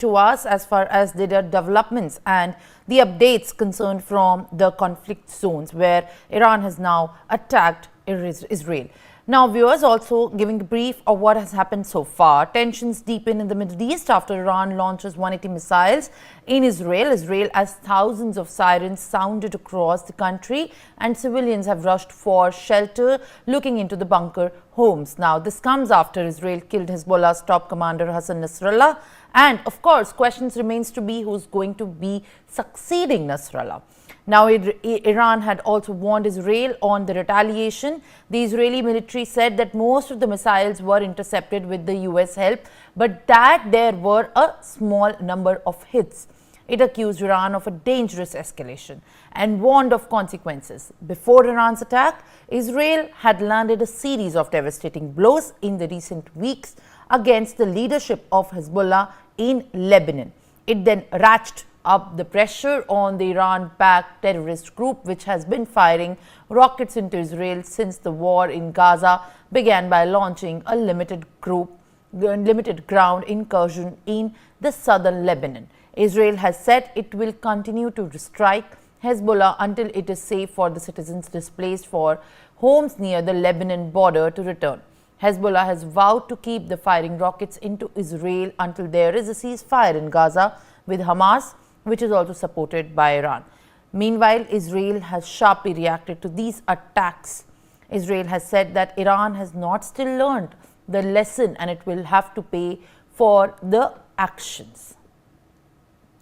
to us as far as the developments and the updates concerned from the conflict zones where Iran has now attacked Israel. Now, viewers, also giving a brief of what has happened so far. Tensions deepen in the Middle East after Iran launches 180 missiles in Israel as thousands of sirens sounded across the country and civilians have rushed for shelter looking into the bunker homes. Now, this comes after Israel killed Hezbollah's top commander Hassan Nasrallah, and of course, questions remains to be who's going to be succeeding Nasrallah. Now, Iran had also warned Israel on the retaliation. The Israeli military said that most of the missiles were intercepted with the US help, but that there were a small number of hits. It accused Iran of a dangerous escalation and warned of consequences. Before Iran's attack, Israel had landed a series of devastating blows in the recent weeks against the leadership of Hezbollah in Lebanon. It then ratcheted up the pressure on the Iran-backed terrorist group, which has been firing rockets into Israel since the war in Gaza began by launching a limited ground incursion in the southern Lebanon. Israel has said it will continue to strike Hezbollah until it is safe for the citizens displaced for homes near the Lebanon border to return. Hezbollah has vowed to keep the firing rockets into Israel until there is a ceasefire in Gaza with Hamas, which is also supported by Iran. Meanwhile, Israel has sharply reacted to these attacks. Israel has said that Iran has not still learned the lesson and it will have to pay for the actions.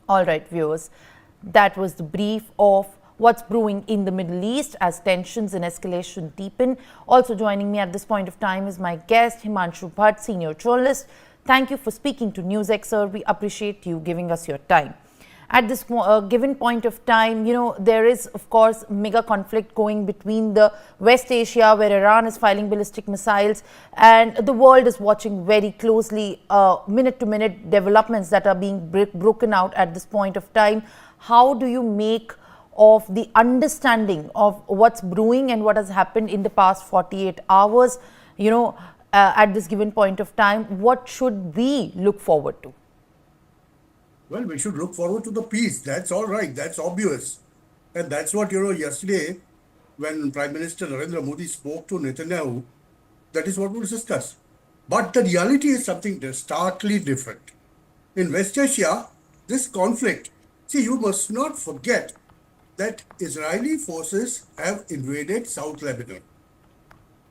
All right, viewers, that was the brief of what's brewing in the Middle East as tensions and escalation deepen. Also joining me at this point of time is my guest, Himanshu Bhatt, senior journalist. Thank you for speaking to NewsX, sir. We appreciate you giving us your time. At this given point of time, there is, of course, mega conflict going between the West Asia, where Iran is firing ballistic missiles, and the world is watching very closely minute-to-minute developments that are being broken out at this point of time. How do you make of the understanding of what's brewing and what has happened in the past 48 hours, at this given point of time? What should we look forward to? Well, we should look forward to the peace. That's all right. That's obvious. And that's what, yesterday when Prime Minister Narendra Modi spoke to Netanyahu, that is what was discussed. But the reality is something starkly different. In West Asia, this conflict, you must not forget that Israeli forces have invaded South Lebanon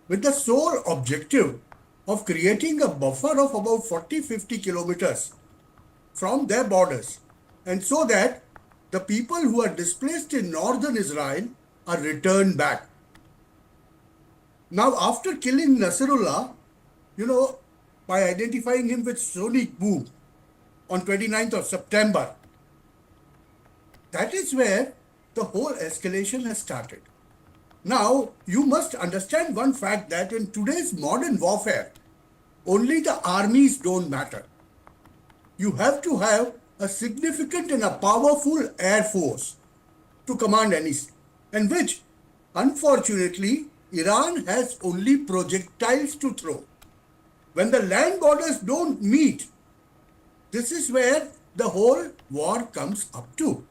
with the sole objective of creating a buffer of about 40-50 kilometers from their borders, and so that the people who are displaced in northern Israel are returned back. Now, after killing Nasrallah, by identifying him with sonic boom on 29th of September, that is where the whole escalation has started. Now, you must understand one fact, that in today's modern warfare, only the armies don't matter. You have to have a significant and a powerful air force to command any, and which, unfortunately, Iran has only projectiles to throw. When the land borders don't meet, this is where the whole war comes up to.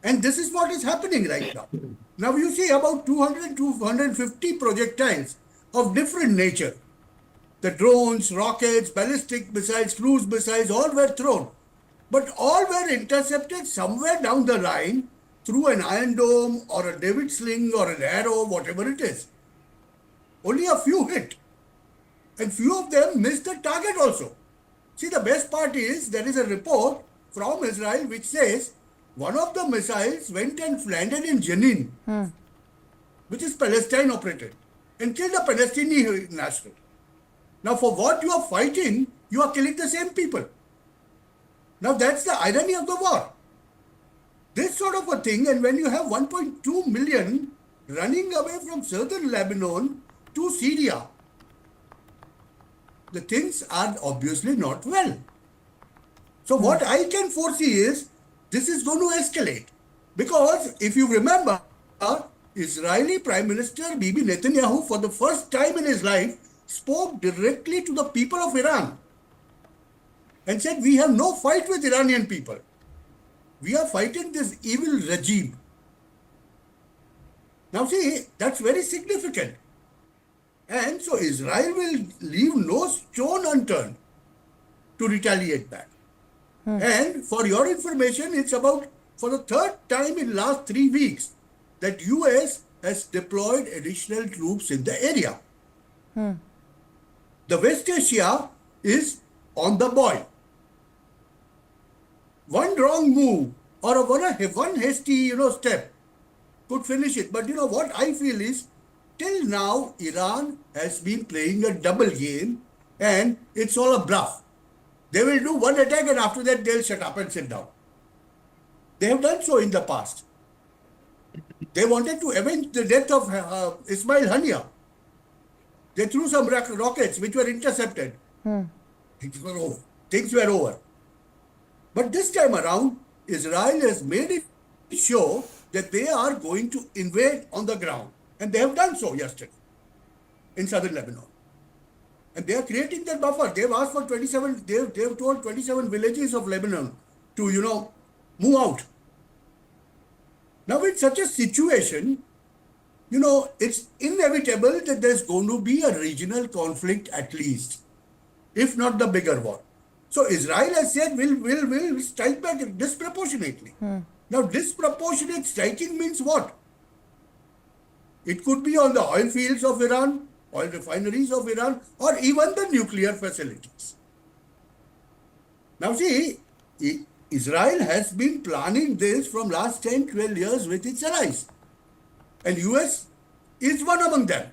And this is what is happening right now. Now you see about 200 to 250 projectiles of different nature. The drones, rockets, ballistic missiles, cruise missiles, all were thrown. But all were intercepted somewhere down the line through an iron dome or a David sling or an arrow, whatever it is. Only a few hit. And few of them missed the target also. See, the best part is there is a report from Israel which says one of the missiles went and landed in Jenin, which is Palestine operated, and killed a Palestinian national. Now, for what you are fighting, you are killing the same people. Now, that's the irony of the war. This sort of a thing, and when you have 1.2 million running away from southern Lebanon to Syria, the things are obviously not well. So, what I can foresee is this is going to escalate. Because if you remember, Israeli Prime Minister Bibi Netanyahu, for the first time in his life, spoke directly to the people of Iran. and said, we have no fight with Iranian people. We are fighting this evil regime. Now see, that's very significant. And so Israel will leave no stone unturned to retaliate back. And for your information, it's about, for the third time in last 3 weeks, that US has deployed additional troops in the area. The West Asia is on the boil. One wrong move or one hasty, step could finish it. But what I feel is, till now, Iran has been playing a double game and it's all a bluff. They will do one attack and after that they'll shut up and sit down. They have done so in the past. They wanted to avenge the death of Ismail Hania. They threw some rockets which were intercepted. Things were over. Things were over. But this time around, Israel has made it show that they are going to invade on the ground. And they have done so yesterday in southern Lebanon. And they are creating that buffer. They've asked for 27, they've told 27 villages of Lebanon to, move out. Now in such a situation, it's inevitable that there's going to be a regional conflict at least, if not the bigger one. So Israel has said will strike back disproportionately. Now disproportionate striking means what? It could be on the oil fields of Iran, oil refineries of Iran, or even the nuclear facilities. Now see, Israel has been planning this from last 10, 12 years with its allies. And US is one among them.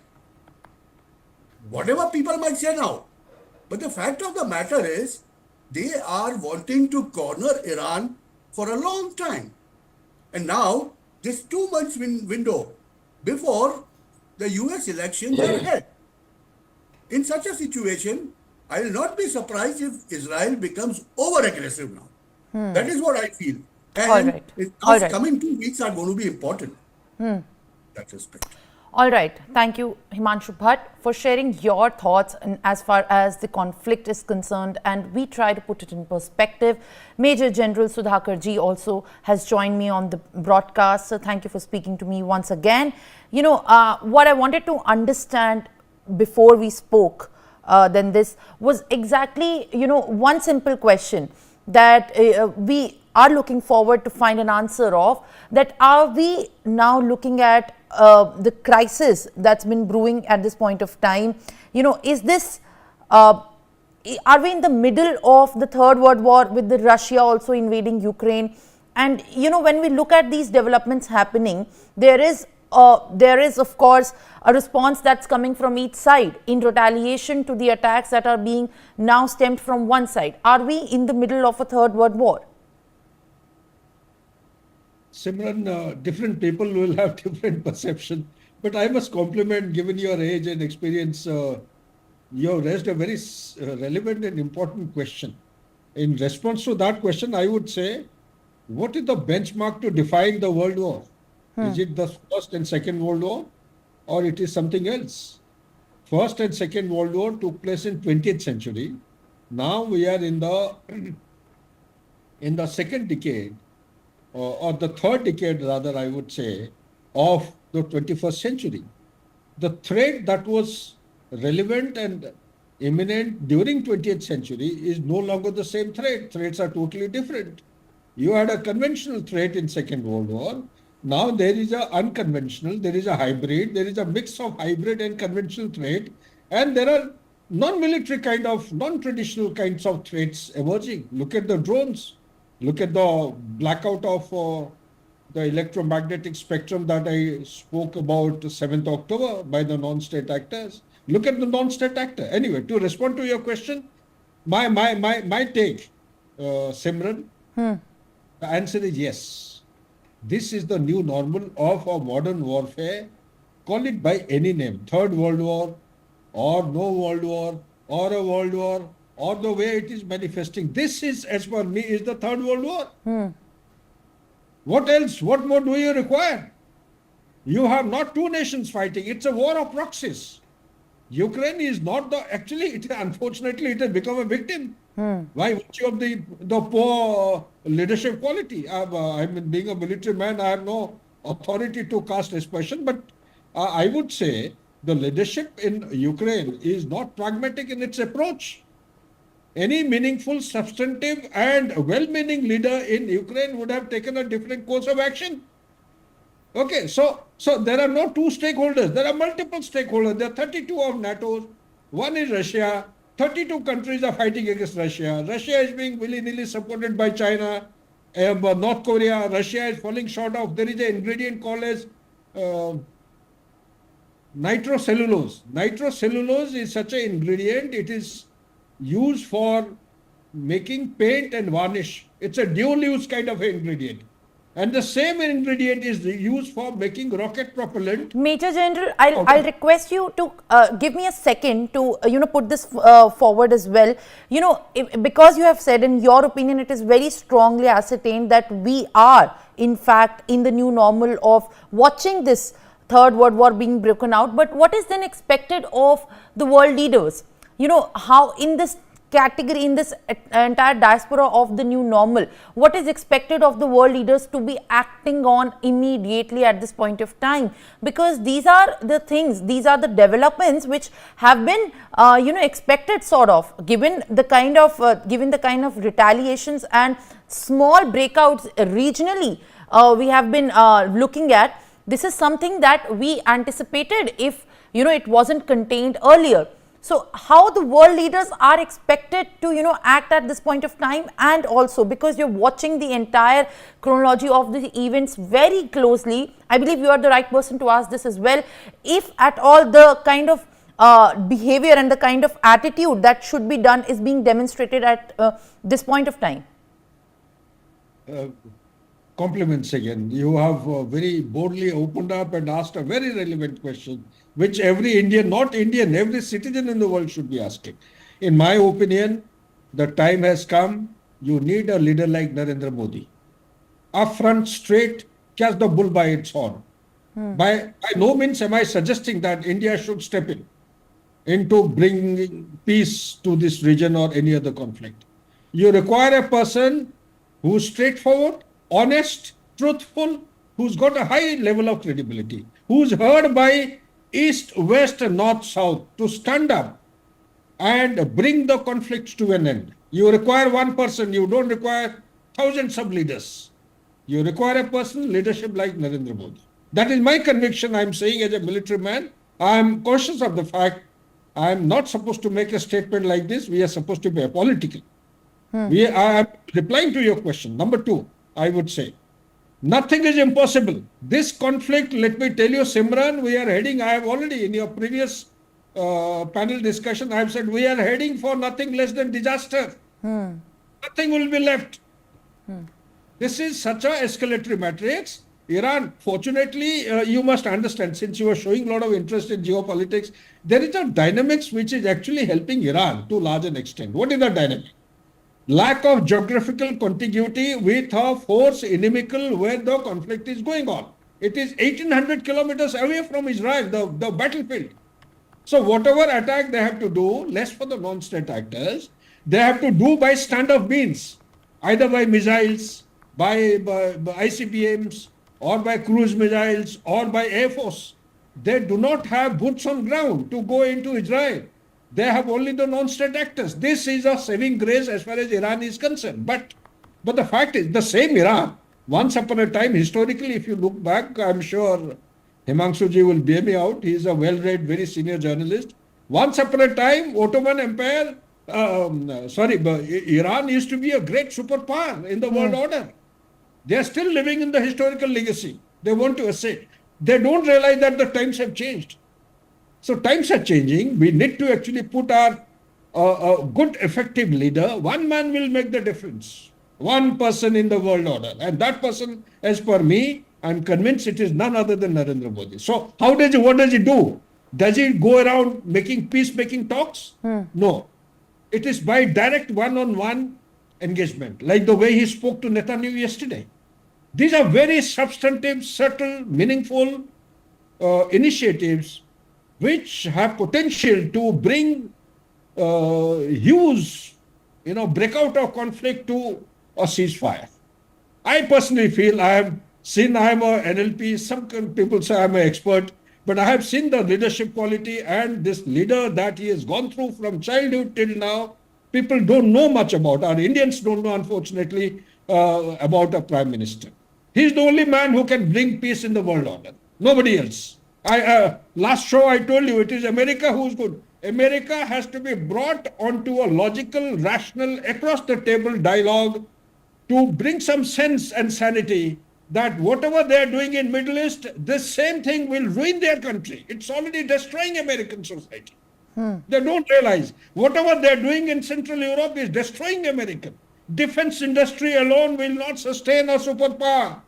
Whatever people might say now. But the fact of the matter is, they are wanting to corner Iran for a long time. And now, this 2 months window before the US elections are ahead. In such a situation, I will not be surprised if Israel becomes over-aggressive now. That is what I feel. And coming 2 weeks are going to be important. That respect. All right. Thank you, Himanshu Bhatt, for sharing your thoughts as far as the conflict is concerned. And we try to put it in perspective. Major General Sudhakar ji also has joined me on the broadcast. So thank you for speaking to me once again. What I wanted to understand before we spoke then this was exactly, one simple question that we are looking forward to find an answer of, that are we now looking at the crisis that's been brewing at this point of time? Is this, are we in the middle of the Third World War with the Russia also invading Ukraine? And, when we look at these developments happening, there is of course a response that's coming from each side in retaliation to the attacks that are being now stemmed from one side. Are we in the middle of a Third World War? Simran, different people will have different perception, but I must compliment, given your age and experience, you have raised a very relevant and important question. In response to that question, I would say, what is the benchmark to define the World War? Is it the First and Second World War, or it is something else? First and Second World War took place in 20th century. Now we are in the second decade, or the third decade rather, I would say, of the 21st century. The threat that was relevant and imminent during 20th century is no longer the same threat. Threats are totally different. You had a conventional threat in Second World War. Now there is a unconventional, there is a hybrid, there is a mix of hybrid and conventional threat, and there are non-military non-traditional kinds of threats emerging. Look at the drones. Look at the blackout of the electromagnetic spectrum that I spoke about 7th October by the non-state actors. Look at the non-state actor. Anyway, to respond to your question, my take, Simran, the answer is yes. This is the new normal of a modern warfare. Call it by any name, Third World War, or no World War, or a World War, or the way it is manifesting. This is, as per me, is the Third World War. What else? What more do you require? You have not two nations fighting. It's a war of proxies. Ukraine is not unfortunately, it has become a victim Why virtue of the poor leadership quality? I mean, being a military man, I have no authority to cast aspersion, but I would say the leadership in Ukraine is not pragmatic in its approach. Any meaningful, substantive, and well-meaning leader in Ukraine would have taken a different course of action. Okay, so there are no two stakeholders. There are multiple stakeholders. There are 32 of NATO. One is Russia. 32 countries are fighting against Russia. Russia is being willy-nilly supported by China, North Korea. Russia is falling short of. There is an ingredient called as nitrocellulose. Nitrocellulose is such an ingredient. It is used for making paint and varnish. It's a dual-use kind of ingredient. And the same ingredient is used for making rocket propellant. Major General, I'll request you to give me a second to put this forward as well. Because you have said, in your opinion, it is very strongly ascertained that we are in fact in the new normal of watching this third world war being broken out. But what is then expected of the world leaders? How in this category, in this entire diaspora of the new normal, what is expected of the world leaders to be acting on immediately at this point of time? Because these are the things, these are the developments which have been expected, sort of, given the kind of retaliations and small breakouts regionally we have been looking at. This is something that we anticipated if it wasn't contained earlier. So how the world leaders are expected to act at this point of time, and also because you're watching the entire chronology of the events very closely, I believe you are the right person to ask this as well. If at all the kind of behavior and the kind of attitude that should be done is being demonstrated at this point of time. Compliments again. You have very boldly opened up and asked a very relevant question, which every Indian, not Indian, every citizen in the world should be asking. In my opinion, the time has come. You need a leader like Narendra Modi. Upfront, straight, catch the bull by its horn. By no means am I suggesting that India should step into bringing peace to this region or any other conflict. You require a person who's straightforward, honest, truthful, who's got a high level of credibility, who's heard by East, West, and North, South to stand up and bring the conflicts to an end. You require one person, you don't require thousands of leaders. You require a person, leadership like Narendra Modi. That is my conviction. I'm saying as a military man, I'm conscious of the fact I'm not supposed to make a statement like this. We are supposed to be apolitical. I am replying to your question. Number two, I would say, nothing is impossible. This conflict, let me tell you, Simran, we are heading, I have already in your previous panel discussion, I have said we are heading for nothing less than disaster. Nothing will be left. This is such a escalatory matrix. Iran, fortunately, you must understand, since you are showing a lot of interest in geopolitics, there is a dynamics which is actually helping Iran to a large extent. What is the dynamic? Lack of geographical contiguity with a force inimical where the conflict is going on. It is 1800 kilometers away from Israel, the battlefield. So whatever attack they have to do, less for the non-state actors, they have to do by standoff means, either by missiles, by ICBMs, or by cruise missiles, or by Air Force. They do not have boots on ground to go into Israel. They have only the non-state actors. This is a saving grace as far as Iran is concerned. But the fact is, the same Iran, once upon a time, historically, if you look back, I'm sure Himanshuji will bear me out. He is a well-read, very senior journalist. Once upon a time, Ottoman Empire, Iran used to be a great superpower in the world order. They are still living in the historical legacy. They want to assert. They don't realize that the times have changed. So times are changing. We need to actually put our good, effective leader. One man will make the difference. One person in the world order. And that person, as per me, I'm convinced it is none other than Narendra Modi. So what does he do? Does he go around making peacemaking talks? No. It is by direct one-on-one engagement, like the way he spoke to Netanyahu yesterday. These are very substantive, subtle, meaningful initiatives which have potential to bring huge breakout of conflict to a ceasefire. I personally feel I am a NLP, some people say I'm an expert, but I have seen the leadership quality and this leader that he has gone through from childhood till now. People don't know much about, our Indians don't know, unfortunately, about a prime minister. He's the only man who can bring peace in the world order. Nobody else. Last show I told you, it is America who's good. America has to be brought onto a logical, rational, across the table dialogue to bring some sense and sanity that whatever they're doing in Middle East, this same thing will ruin their country. It's already destroying American society. They don't realize whatever they're doing in Central Europe is destroying American. Defense industry alone will not sustain a superpower.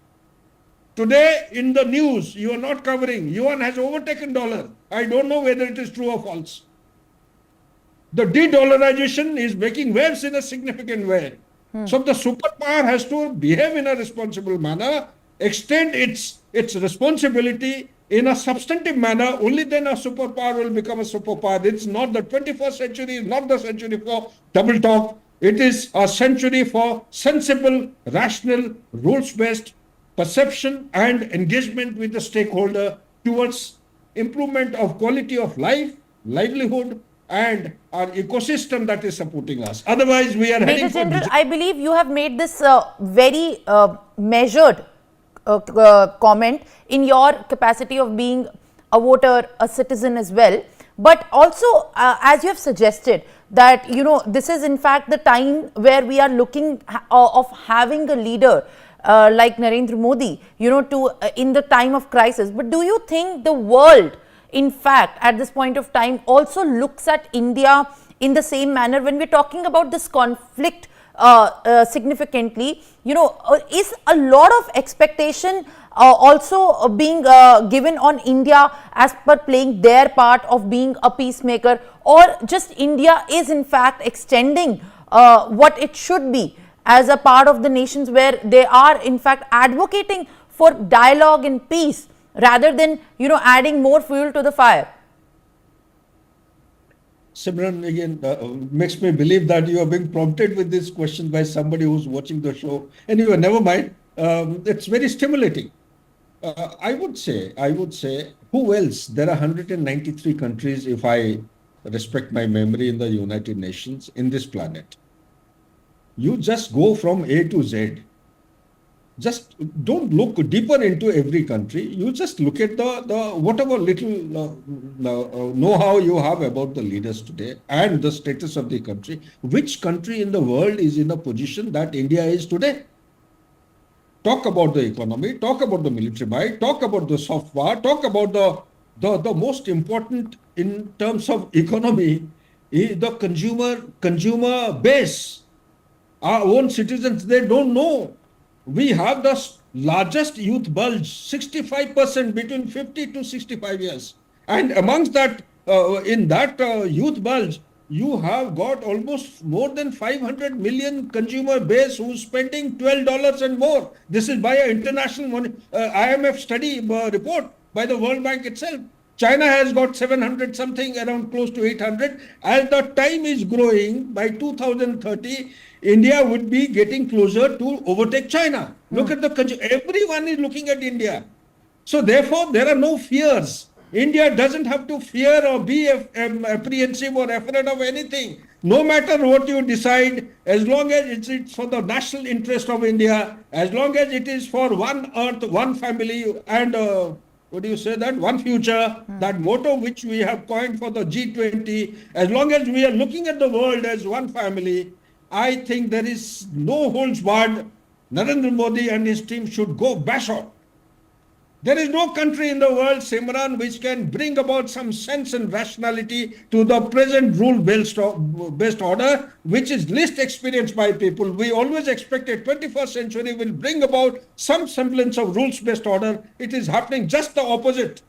Today in the news, you are not covering, yuan has overtaken dollar. I don't know whether it is true or false. The de-dollarization is making waves in a significant way. So the superpower has to behave in a responsible manner, extend its responsibility in a substantive manner. Only then a superpower will become a superpower. It's not the 21st century, is not the century for double talk. It is a century for sensible, rational, rules-based perception and engagement with the stakeholder towards improvement of quality of life, livelihood, and our ecosystem that is supporting us. Otherwise, we are heading Major for General, I believe you have made this very measured comment in your capacity of being a voter, a citizen as well. But also, as you have suggested, that this is in fact the time where we are looking of having a leader like Narendra Modi, to in the time of crisis. But do you think the world, in fact, at this point of time, also looks at India in the same manner when we're talking about this conflict significantly? Is a lot of expectation also being given on India as per playing their part of being a peacemaker, or just India is in fact extending what it should be as a part of the nations where they are in fact advocating for dialogue and peace, rather than adding more fuel to the fire? Simran, again, makes me believe that you are being prompted with this question by somebody who's watching the show. Anyway, never mind. It's very stimulating. I would say, who else? There are 193 countries, if I respect my memory, in the United Nations, in this planet. You just go from A to Z. Just don't look deeper into every country. You just look at the whatever little know-how you have about the leaders today and the status of the country. Which country in the world is in a position that India is today? Talk about the economy, talk about the military might, talk about the soft power, talk about the most important in terms of economy is the consumer base. Our own citizens, they don't know. We have the largest youth bulge, 65% between 50 to 65 years. And amongst that, in that youth bulge, you have got almost more than 500 million consumer base who's spending $12 and more. This is by an international IMF study report by the World Bank itself. China has got 700 something, around close to 800. As the time is growing, by 2030, India would be getting closer to overtake China. Look at everyone is looking at India. So therefore, there are no fears. India doesn't have to fear or be apprehensive or afraid of anything. No matter what you decide, as long as it's for the national interest of India, as long as it is for one earth, one family, and one future, that motto which we have coined for the G20, as long as we are looking at the world as one family, I think there is no holds barred. Narendra Modi and his team should go bash on. There is no country in the world, Simran, which can bring about some sense and rationality to the present rule-based order, which is least experienced by people. We always expected 21st century will bring about some semblance of rules-based order. It is happening just the opposite.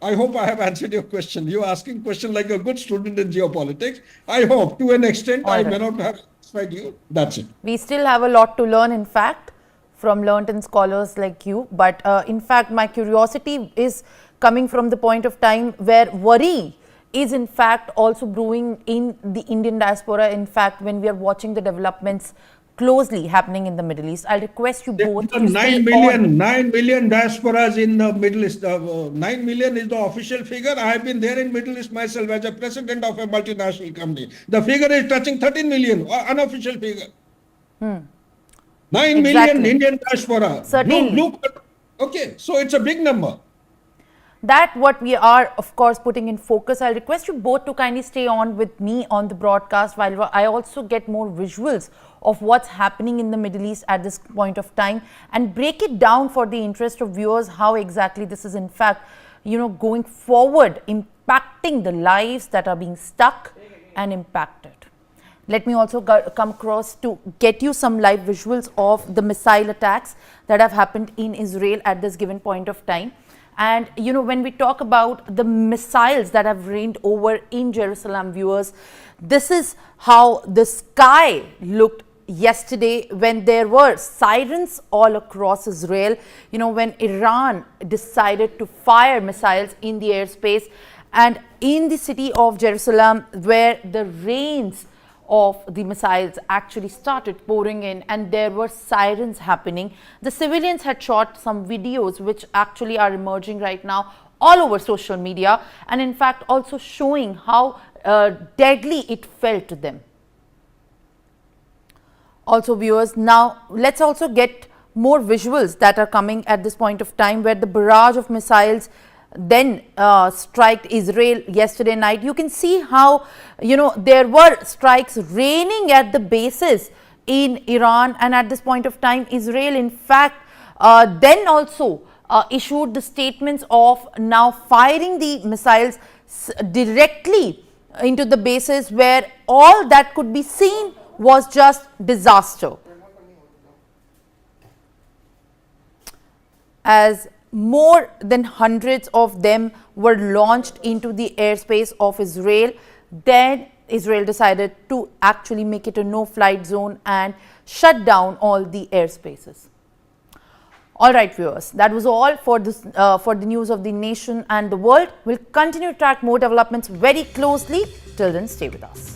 I hope I have answered your question. You are asking question like a good student in geopolitics. I hope to an extent I may not have satisfied you. That's it. We still have a lot to learn, in fact, from learned and scholars like you. But in fact, my curiosity is coming from the point of time where worry is in fact also brewing in the Indian diaspora. In fact, when we are watching the developments closely happening in the Middle East, I'll request you both to stay 9 million diasporas in the Middle East. 9 million is the official figure. I have been there in Middle East myself as a president of a multinational company. The figure is touching 13 million, unofficial figure. 9 million Exactly. Indian diaspora. Certainly. Look, okay, so it's a big number. That what we are of course putting in focus. I'll request you both to kindly stay on with me on the broadcast while I also get more visuals of what's happening in the Middle East at this point of time and break it down for the interest of viewers how exactly this is in fact going forward impacting the lives that are being stuck and impacted. Let me also come across to get you some live visuals of the missile attacks that have happened in Israel at this given point of time. And when we talk about the missiles that have rained over in Jerusalem, viewers, this is how the sky looked yesterday when there were sirens all across Israel, when Iran decided to fire missiles in the airspace and in the city of Jerusalem where the rains of the missiles actually started pouring in and there were sirens happening. The civilians had shot some videos which actually are emerging right now all over social media and in fact also showing how deadly it felt to them. Also viewers, now let's also get more visuals that are coming at this point of time where the barrage of missiles then struck Israel yesterday night. You can see how there were strikes raining at the bases in Iran and at this point of time Israel in fact then also issued the statements of now firing the missiles directly into the bases where all that could be seen was just disaster. As more than hundreds of them were launched into the airspace of Israel, then Israel decided to actually make it a no-flight zone and shut down all the airspaces. All right, viewers, that was all for this for the news of the nation and the world. We'll continue to track more developments very closely. Till then, stay with us.